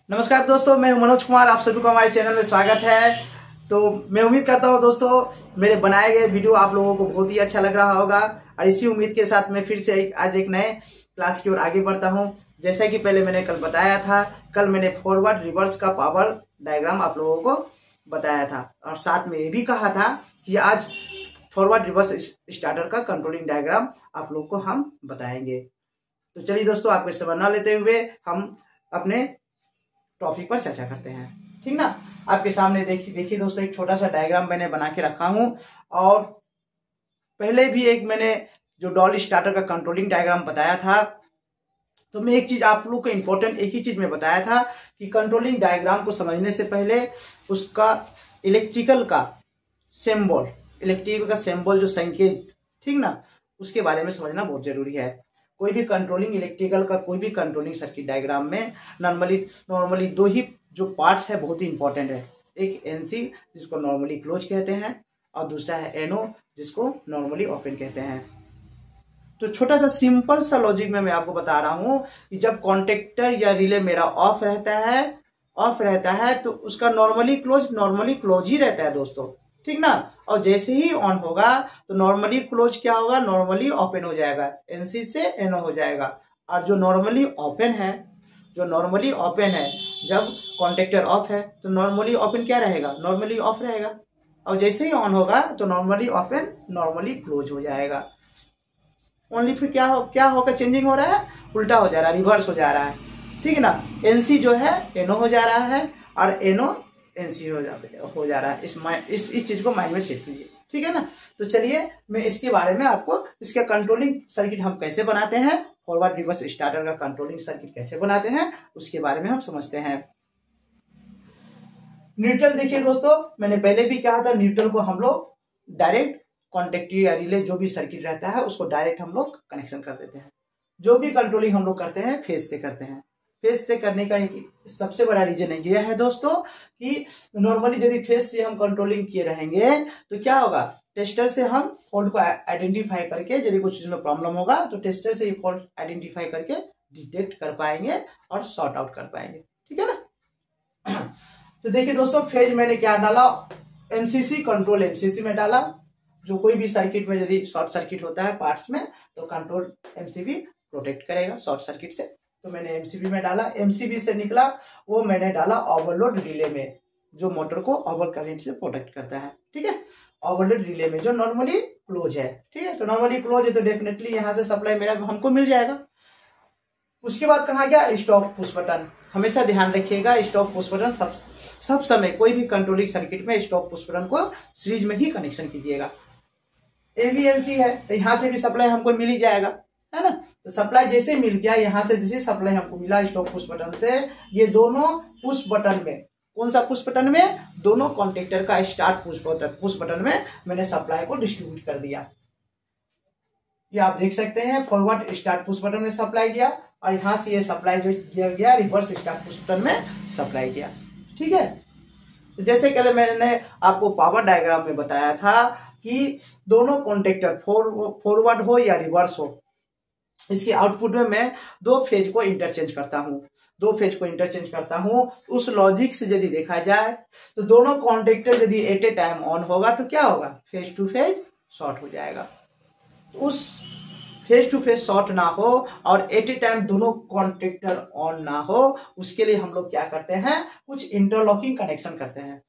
नमस्कार दोस्तों, मैं मनोज कुमार, आप सभी को हमारे चैनल में स्वागत है। तो मैं उम्मीद करता हूँ दोस्तों मेरे बनाए गए वीडियो आप लोगों को बहुत ही अच्छा लग रहा होगा और इसी उम्मीद के साथ मैं फिर से आज एक नए क्लास की ओर आगे बढ़ता हूँ। जैसा कि पहले मैंने कल बताया था, कल मैंने फॉरवर्ड रिवर्स का पावर डायग्राम आप लोगों को बताया था और साथ में ये भी कहा था कि आज फॉरवर्ड रिवर्स स्टार्टर का कंट्रोलिंग डायग्राम आप लोग को हम बताएंगे। तो चलिए दोस्तों, आपको समय न लेते हुए हम अपने टॉपिक पर चर्चा करते हैं, ठीक ना। आपके सामने देखिए दोस्तों, एक छोटा सा डायग्राम मैंने बना के रखा हूं और पहले भी एक मैंने जो डॉल स्टार्टर का कंट्रोलिंग डायग्राम बताया था, तो मैं एक चीज आप लोग को इंपॉर्टेंट एक ही चीज में बताया था कि कंट्रोलिंग डायग्राम को समझने से पहले उसका इलेक्ट्रिकल का सिंबल जो संकेत, ठीक ना, उसके बारे में समझना बहुत जरूरी है। कोई भी कंट्रोलिंग इलेक्ट्रिकल का कोई भी कंट्रोलिंग सर्किट डायग्राम में नॉर्मली दो ही जो पार्ट्स है बहुत ही इंपॉर्टेंट है। एक एनसी जिसको नॉर्मली क्लोज कहते हैं और दूसरा है एनओ जिसको नॉर्मली ओपन कहते हैं। तो छोटा सा सिंपल सा लॉजिक में मैं आपको बता रहा हूं कि जब कॉन्टेक्टर या रिले मेरा ऑफ रहता है तो उसका नॉर्मली क्लोज ही रहता है दोस्तों, ठीक ना। और जैसे ही ऑन होगा तो नॉर्मली क्लोज क्या होगा, नॉर्मली ओपन हो जाएगा, एनसी से एनओ हो जाएगा। और जो नॉर्मली ओपन है जब कॉन्टेक्टर ऑफ है तो नॉर्मली ओपन क्या रहेगा, नॉर्मली ऑफ रहेगा। और जैसे ही ऑन होगा तो नॉर्मली ओपन नॉर्मली क्लोज हो जाएगा। ओनली फिर क्या होगा, चेंजिंग हो रहा है, उल्टा हो जा रहा है, रिवर्स हो जा रहा है, ठीक है ना। एनसी जो है एनओ हो जा रहा है और एनओ एनसी हो जा रहा है। इस चीज को माइंड में सेट कीजिए, ठीक है ना। तो चलिए मैं इसके बारे में आपको इसका कंट्रोलिंग सर्किट हम कैसे बनाते हैं, फॉरवर्ड रिवर्स स्टार्टर का कंट्रोलिंग सर्किट कैसे बनाते हैं, उसके बारे में हम समझते हैं। न्यूट्रल देखिए दोस्तों, मैंने पहले भी कहा था, न्यूट्रल को हम लोग डायरेक्ट कॉन्टेक्टर या रिले जो भी सर्किट रहता है उसको डायरेक्ट हम लोग कनेक्शन कर देते हैं। जो भी कंट्रोलिंग हम लोग करते हैं फेज से करते हैं। फेज से करने का एक सबसे बड़ा रीजन यह है दोस्तों कि नॉर्मली यदि फेज से हम कंट्रोलिंग किए रहेंगे तो क्या होगा, टेस्टर से हम फॉल्ट को आइडेंटिफाई करके यदि कुछ चीज में प्रॉब्लम होगा तो टेस्टर से ये फॉल्ट आइडेंटिफाई करके डिटेक्ट कर पाएंगे और सॉर्ट आउट कर पाएंगे, ठीक है ना। तो देखिए दोस्तों, फेज मैंने क्या डाला, एमसीसी कंट्रोल एमसीसी में डाला। जो कोई भी सर्किट में यदि शॉर्ट सर्किट होता है पार्ट्स में तो कंट्रोल एमसीबी प्रोटेक्ट करेगा शॉर्ट सर्किट से। तो मैंने एमसीबी में डाला, एमसीबी से निकला वो मैंने डाला ओवरलोड रिले में, जो मोटर को ओवर करंट से प्रोटेक्ट करता है, ठीक है। ओवरलोड रिले में जो नॉर्मली क्लोज है, ठीक है। तो नॉर्मली क्लोज है तो डेफिनेटली यहां से सप्लाई मेरा हमको मिल जाएगा। उसके बाद कहा गया स्टॉप पुश बटन। हमेशा ध्यान रखिएगा, स्टॉप पुश बटन सब समय कोई भी कंट्रोलिंग सर्किट में स्टॉप पुश बटन को सीरीज में ही कनेक्शन कीजिएगा। एवीएनसी है तो यहां से भी सप्लाई हमको मिल ही जाएगा, है ना। तो सप्लाई जैसे मिल गया, यहां से जैसे सप्लाई हमको मिला स्टॉप पुश बटन से, ये दोनों पुश बटन में, कौन सा पुश बटन में, दोनों कॉन्टेक्टर का स्टार्ट पुश बटन में मैंने सप्लाई को डिस्ट्रीब्यूट कर दिया। ये आप देख सकते हैं, फॉरवर्ड स्टार्ट पुश बटन में सप्लाई गया और यहां से ये सप्लाई जो गया रिवर्स स्टार्ट पुश बटन में सप्लाई गया, ठीक है। तो जैसे कल मैंने आपको पावर डायग्राम में बताया था कि दोनों कॉन्टेक्टर फॉरवर्ड हो या रिवर्स हो, इसके आउटपुट में मैं दो फेज को इंटरचेंज करता हूं। उस लॉजिक से यदि देखा जाए तो दोनों कॉन्टेक्टर यदि एट ए टाइम ऑन होगा तो क्या होगा, फेज टू फेज शॉर्ट हो जाएगा। तो उस फेज टू फेज शॉर्ट ना हो और एट ए टाइम दोनों कॉन्टेक्टर ऑन ना हो, उसके लिए हम लोग क्या करते हैं, कुछ इंटरलॉकिंग कनेक्शन करते हैं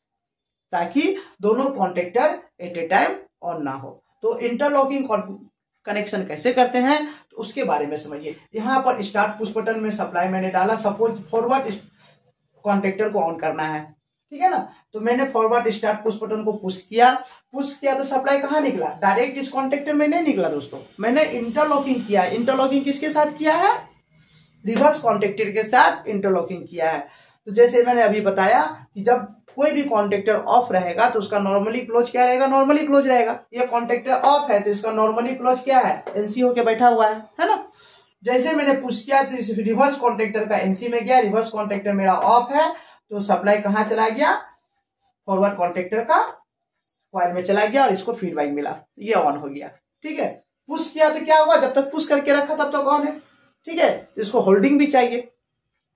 ताकि दोनों contactor at a time on ना हो। तो इंटरलॉकिंग कनेक्शन कैसे करते हैं तो उसके बारे में समझिए। यहां पर स्टार्ट पुश बटन में सप्लाई मैंने डाला, सपोज फॉरवर्ड कॉन्टेक्टर को ऑन करना है, ठीक है ना। तो मैंने फॉरवर्ड स्टार्ट पुश बटन को पुश किया तो सप्लाई कहां निकला, डायरेक्ट इस कॉन्टेक्टर में नहीं निकला दोस्तों, मैंने इंटरलॉकिंग किया। इंटरलॉकिंग किसके साथ किया है, रिवर्स कॉन्टेक्टर के साथ इंटरलॉकिंग किया है। तो जैसे मैंने अभी बताया कि जब कोई भी कॉन्टेक्टर ऑफ रहेगा तो उसका नॉर्मली क्लोज क्या रहेगा, नॉर्मली क्लोज रहेगा। ये कॉन्टेक्टर ऑफ है तो इसका नॉर्मली क्लोज क्या है, एनसी होके बैठा हुआ है ना। जैसे मैंने पुश किया तो इस रिवर्स कॉन्टेक्टर का एनसी में गया, रिवर्स कॉन्टेक्टर मेरा ऑफ है तो सप्लाई कहां चला गया, फॉरवर्ड कॉन्टेक्टर का कॉइल में चला गया और इसको फीडबैक मिला, ये ऑन हो गया, ठीक है। पुश किया तो क्या हुआ, जब तक पुश करके रखा तब तक ऑन है, ठीक है। इसको होल्डिंग भी चाहिए,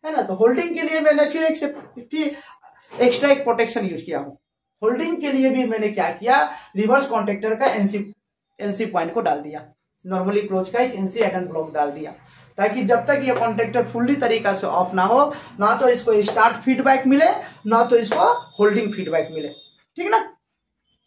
है ना। तो होल्डिंग के लिए मैंने फिर एक्स्ट्रा एक प्रोटेक्शन यूज किया हूं। होल्डिंग के लिए भी मैंने क्या किया, रिवर्स कॉन्टेक्टर का एनसी पॉइंट को डाल दिया, नॉर्मली क्लोज का एक एनसी एडन ब्लॉक डाल दिया, ताकि जब तक ये कॉन्टेक्टर फुल्ली तरीका से ऑफ ना हो, ना तो इसको स्टार्ट फीडबैक मिले, ना तो इसको होल्डिंग फीडबैक मिले। ठीक ना।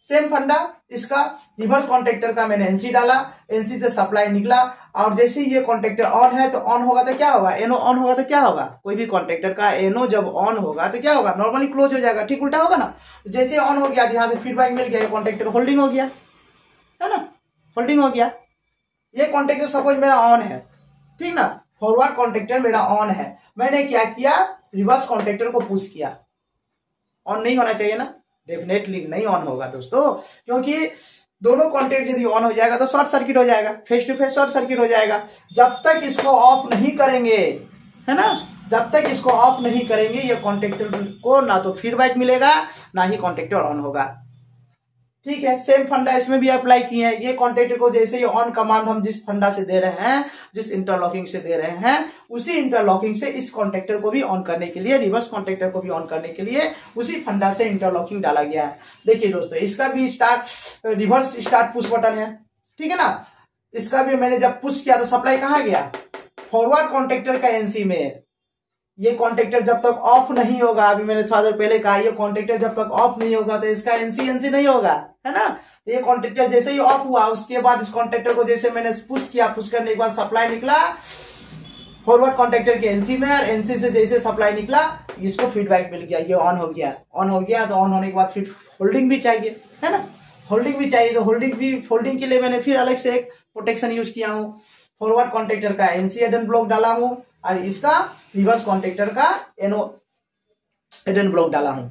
सेम फंडा इसका, रिवर्स कॉन्टेक्टर का मैंने एनसी डाला, एनसी से सप्लाई निकला, और जैसे ही ये कॉन्टेक्टर ऑन है तो ऑन होगा तो क्या होगा, एनो ऑन होगा तो क्या होगा, कोई भी कॉन्टेक्टर का एनो जब ऑन होगा तो क्या होगा, नॉर्मली क्लोज हो जाएगा। ठीक उल्टा होगा ना। जैसे ऑन हो गया, यहां से फीडबैक मिल गया, ये कॉन्टेक्टर होल्डिंग हो गया, है ना, होल्डिंग हो गया। ये कॉन्टेक्टर सपोज मेरा ऑन है, ठीक ना, फॉरवर्ड कॉन्टेक्टर मेरा ऑन है, मैंने क्या किया, रिवर्स कॉन्टेक्टर को पुश किया। ऑन नहीं होना चाहिए ना, डेफिनेटली नहीं ऑन होगा दोस्तों, क्योंकि दोनों कॉन्टेक्ट यदि ऑन हो जाएगा तो शॉर्ट सर्किट हो जाएगा, phase to phase short circuit हो जाएगा। जब तक इसको ऑफ नहीं करेंगे, है ना, जब तक इसको ऑफ नहीं करेंगे, ये कॉन्टेक्टर को ना तो फीडबैक मिलेगा, ना ही कॉन्टेक्टर ऑन होगा। ठीक है। सेम फंडा इसमें भी अप्लाई किए हैं। ये कॉन्टेक्टर को जैसे ही ऑन कमांड हम जिस फंडा से दे रहे हैं, जिस इंटरलॉकिंग से दे रहे हैं, उसी इंटरलॉकिंग से इस कॉन्टेक्टर को भी ऑन करने के लिए, रिवर्स कॉन्टेक्टर को भी ऑन करने के लिए उसी फंडा से इंटरलॉकिंग डाला गया है। देखिए दोस्तों, इसका भी रिवर्स स्टार्ट पुश बटन है, ठीक है ना। इसका भी मैंने जब पुश किया तो सप्लाई कहाँ गया, फॉरवर्ड कॉन्टेक्टर का एनसी में। ये कॉन्टेक्टर जब तक ऑफ नहीं होगा, अभी मैंने थोड़ा देर पहले कहा, ये कॉन्टेक्टर जब तक ऑफ नहीं होगा तो इसका एनसी नहीं होगा, है ना। ये कॉन्टेक्टर जैसे ही ऑफ हुआ, उसके बाद इस कॉन्टेक्टर को जैसे मैंने पुश किया, पुश करने के बाद सप्लाई निकला फॉरवर्ड कॉन्टेक्टर के एनसी में, और एनसी से जैसे सप्लाई निकला, इसको फीडबैक मिल गया, ये ऑन हो गया। ऑन हो गया तो ऑन होने के बाद फिर होल्डिंग भी चाहिए, है ना, होल्डिंग भी चाहिए। तो होल्डिंग के लिए मैंने फिर अलग से एक प्रोटेक्शन यूज किया हूं। फॉरवर्ड कॉन्टेक्टर का एनसी एडन ब्लॉक डाला हूं, और इसका रिवर्स कॉन्टेक्टर का एनो एडन ब्लॉक डाला हूं।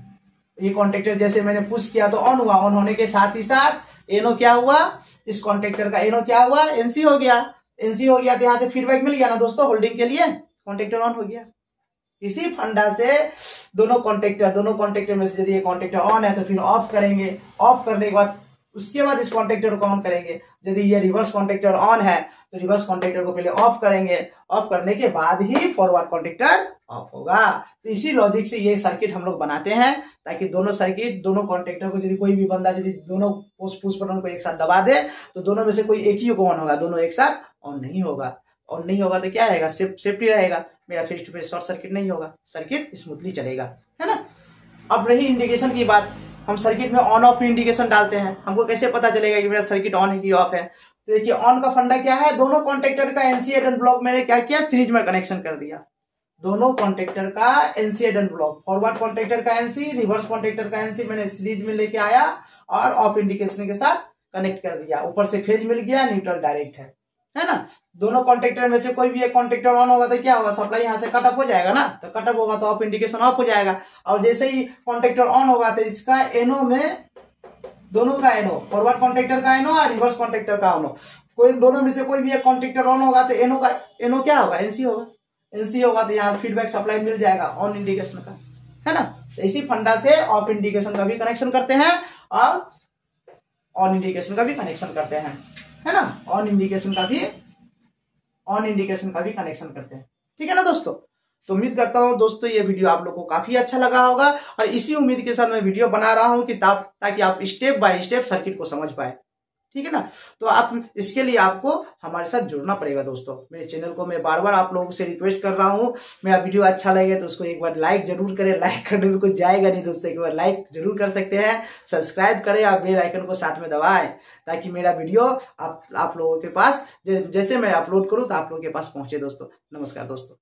ये कॉन्टेक्टर जैसे मैंने पुश किया तो ऑन हुआ, ऑन होने के साथ ही साथ एनो क्या हुआ, इस कॉन्टेक्टर का एनो क्या हुआ, एनसी हो गया। एनसी हो गया तो यहां से फीडबैक मिल गया ना दोस्तों, होल्डिंग के लिए कॉन्टेक्टर ऑन हो गया। इसी फंडा से दोनों कॉन्टेक्टर में से यदि ये कॉन्टेक्टर ऑन है तो फिर ऑफ करेंगे, ऑफ करने के बाद उसके बाद इस कॉन्टेक्टर को ऑन करेंगे। यदि ये रिवर्स कॉन्टेक्टर ऑन है तो रिवर्स कॉन्टेक्टर को पहले ऑफ करेंगे, ऑफ करने के बाद ही फॉरवर्ड कॉन्टेक्टर ऑफ होगा। तो इसी लॉजिक से ये सर्किट हम लोग बनाते हैं, ताकि दोनों कॉन्टेक्टर को यदि कोई भी बंदा यदि दोनों पुश बटन को एक साथ दबा दे तो दोनों में से कोई एक ही को ऑन होगा, दोनों एक साथ ऑन नहीं होगा। ऑन नहीं होगा तो क्या रहेगा, सेफ्टी रहेगा, मेरा phase to phase short circuit नहीं होगा, सर्किट स्मूथली चलेगा, है ना। अब रही इंडिकेशन की बात, हम सर्किट में ऑन ऑफ इंडिकेशन डालते हैं। हमको कैसे पता चलेगा कि मेरा सर्किट ऑन है कि ऑफ है। तो देखिए, ऑन का फंडा क्या है, दोनों कॉन्टेक्टर का एनसी एडन ब्लॉक मैंने क्या किया, सीरीज में कनेक्शन कर दिया। दोनों कॉन्टेक्टर का NC add on block, forward contactor का एनसी, रिवर्स कॉन्टेक्टर का एनसी मैंने सीरीज में लेके आया और ऑफ इंडिकेशन के साथ कनेक्ट कर दिया। ऊपर से फेज मिल गया, न्यूट्रल डायरेक्ट है ना। दोनों कॉन्टेक्टर में से कोई भी एक कॉन्टेक्टर ऑन होगा तो क्या होगा, सप्लाई यहां से कट ऑफ हो जाएगा ना, तो कट ऑफ होगा तो ऑफ इंडिकेशन ऑफ हो जाएगा। और जैसे ही कॉन्टेक्टर ऑन होगा तो इसका एनो में, दोनों का एनो, फॉरवर्ड कॉन्टेक्टर का एनो और रिवर्स कॉन्टेक्टर का एनो, कोई दोनों में से कोई भी एक कॉन्टेक्टर ऑन होगा तो एनो क्या होगा, एनसी होगा। एनसी होगा तो यहाँ फीडबैक सप्लाई मिल जाएगा ऑन इंडिकेशन का, है ना। तो इसी फंडा से ऑफ इंडिकेशन का भी कनेक्शन करते हैं और ऑन इंडिकेशन का भी कनेक्शन करते हैं, है ना। ऑन इंडिकेशन का भी कनेक्शन करते हैं, ठीक है ना दोस्तों। तो उम्मीद करता हूं दोस्तों ये वीडियो आप लोगों को काफी अच्छा लगा होगा, और इसी उम्मीद के साथ मैं वीडियो बना रहा हूं कि ताकि आप स्टेप बाय स्टेप सर्किट को समझ पाए, ठीक है ना। तो आप इसके लिए आपको हमारे साथ जुड़ना पड़ेगा दोस्तों। मेरे चैनल को मैं बार बार आप लोगों से रिक्वेस्ट कर रहा हूं, मेरा वीडियो अच्छा लगे तो उसको एक बार लाइक जरूर करें। लाइक करने में कुछ जाएगा नहीं दोस्तों, एक बार लाइक जरूर कर सकते हैं। सब्सक्राइब करें और बेल आइकन को साथ में दबाएं, ताकि मेरा वीडियो आप लोगों के पास जैसे मैं अपलोड करूं तो आप लोगों के पास पहुंचे दोस्तों। नमस्कार दोस्तों।